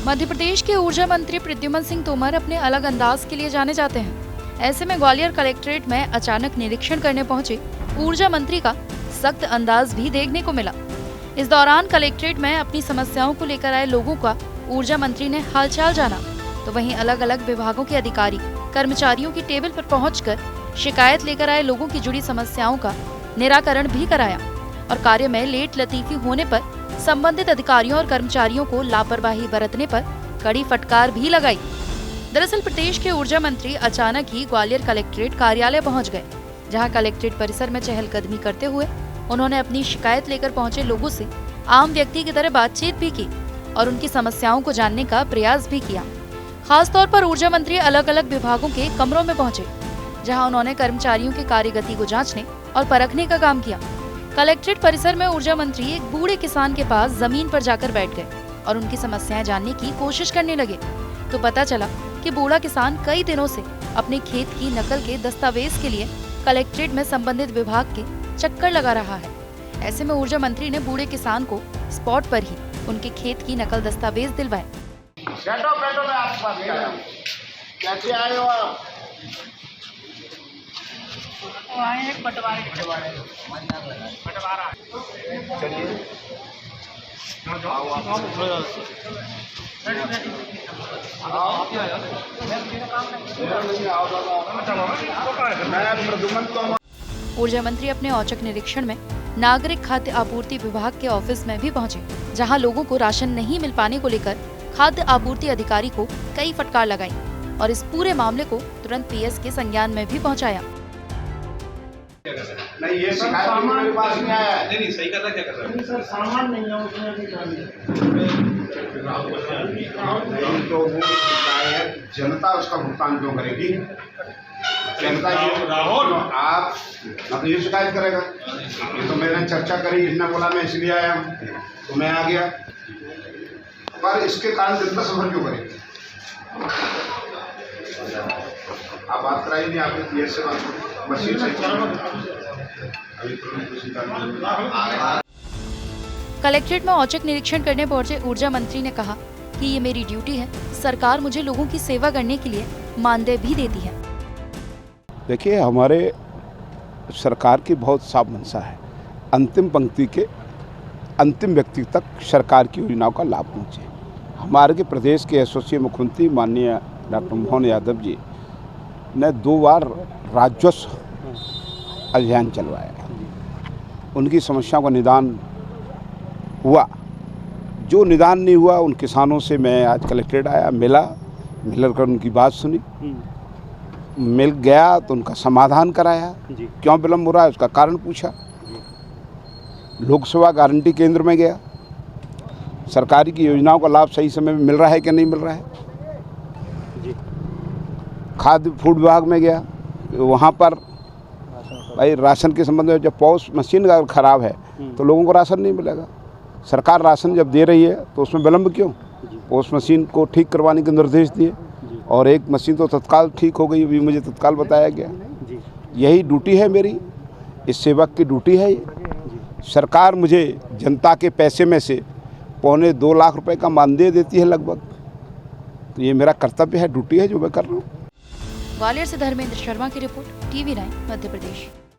मध्य प्रदेश के ऊर्जा मंत्री प्रद्युम्न सिंह तोमर अपने अलग अंदाज के लिए जाने जाते हैं। ऐसे में ग्वालियर कलेक्ट्रेट में अचानक निरीक्षण करने पहुंचे ऊर्जा मंत्री का सख्त अंदाज भी देखने को मिला। इस दौरान कलेक्ट्रेट में अपनी समस्याओं को लेकर आए लोगों का ऊर्जा मंत्री ने हालचाल जाना, तो वहीं अलग अलग विभागों के अधिकारी कर्मचारियों की टेबल पर पहुंचकर शिकायत लेकर आए लोगों की जुड़ी समस्याओं का निराकरण भी कराया और कार्य में लेट लतीफी होने पर संबंधित अधिकारियों और कर्मचारियों को लापरवाही बरतने पर कड़ी फटकार भी लगाई। दरअसल प्रदेश के ऊर्जा मंत्री अचानक ही ग्वालियर कलेक्ट्रेट कार्यालय पहुंच गए, जहां कलेक्ट्रेट परिसर में चहलकदमी करते हुए उन्होंने अपनी शिकायत लेकर पहुंचे लोगों से आम व्यक्ति की तरह बातचीत भी की और उनकी समस्याओं को जानने का प्रयास भी किया। खास तौर पर ऊर्जा मंत्री अलग अलग विभागों के कमरों में पहुंचे, जहां उन्होंने कर्मचारियों की कार्यगति को जांचने और परखने का काम किया। कलेक्ट्रेट परिसर में ऊर्जा मंत्री एक बूढ़े किसान के पास जमीन पर जाकर बैठ गए और उनकी समस्याएं जानने की कोशिश करने लगे, तो पता चला कि बूढ़ा किसान कई दिनों से अपने खेत की नकल के दस्तावेज के लिए कलेक्ट्रेट में संबंधित विभाग के चक्कर लगा रहा है। ऐसे में ऊर्जा मंत्री ने बूढ़े किसान को स्पॉट पर ही उनके खेत की नकल दस्तावेज दिलवाए। बैठो मैं आपके पास ही आया हूं। कैसे आए हो आप? तो आए एक बंटवारे चलिए आओ आप। मैं प्रद्युम्न तोमर। ऊर्जा मंत्री अपने औचक निरीक्षण में नागरिक खाद्य आपूर्ति विभाग के ऑफिस में भी पहुंचे, जहां लोगों को राशन नहीं मिल पाने को लेकर खाद्य आपूर्ति अधिकारी को कई फटकार लगाई और इस पूरे मामले को तुरंत पीएस के संज्ञान में भी पहुंचाया। नहीं, ये शिकायत मेरे पास नहीं आया है। नहीं सही कर रहा, क्या कर रहा है? सर सामान नहीं है उसमें भी तो वो शिकायत जनता उसका भुगतान क्यों करेगी? जनता राहुल आप मतलब ये शिकायत करेगा? ये तो मैंने चर्चा करी, इसने बोला मैं इसलिए आया हूँ तो मैं आ गया, पर इसके कारण जनता सफर क्यों करेगी? आप बात कराई नहीं, आपने पीएस से बात मशीन से कलेक्ट्रेट में औचक निरीक्षण करने पहुंचे ऊर्जा मंत्री ने कहा कि ये मेरी ड्यूटी है, सरकार मुझे लोगों की सेवा करने के लिए मानदेय भी देती है। देखिए, हमारे सरकार की बहुत साफ मंशा है, अंतिम पंक्ति के अंतिम व्यक्ति तक सरकार की योजनाओं का लाभ पहुँचे। हमारे के प्रदेश के यशस्वी मुख्यमंत्री माननीय डॉक्टर मोहन यादव जी ने 2 बार राजस्व अभियान चलवाया, उनकी समस्याओं का निदान हुआ। जो निदान नहीं हुआ उन किसानों से मैं आज कलेक्ट्रेट आया, मिलकर उनकी बात सुनी, मिल गया तो उनका समाधान कराया। क्यों विलम्ब हो रहा है उसका कारण पूछा। लोकसभा गारंटी केंद्र में गया, सरकारी की योजनाओं का लाभ सही समय में मिल रहा है कि नहीं मिल रहा है। खाद्य फूड विभाग में गया, वहाँ पर भाई राशन के संबंध में जब पॉस मशीन अगर ख़राब है तो लोगों को राशन नहीं मिलेगा। सरकार राशन जब दे रही है तो उसमें विलम्ब क्यों? पॉस मशीन को ठीक करवाने के निर्देश दिए और एक मशीन तो तत्काल ठीक हो गई, अभी मुझे तत्काल बताया गया। यही ड्यूटी है मेरी, इस सेवक की ड्यूटी है ये। सरकार मुझे जनता के पैसे में से 2.25 लाख रुपए का मानदेय देती है लगभग, तो ये मेरा कर्तव्य है, ड्यूटी है जो मैं कर रहा हूँ। ग्वालियर से धर्मेंद्र शर्मा की रिपोर्ट, TV9 मध्य प्रदेश।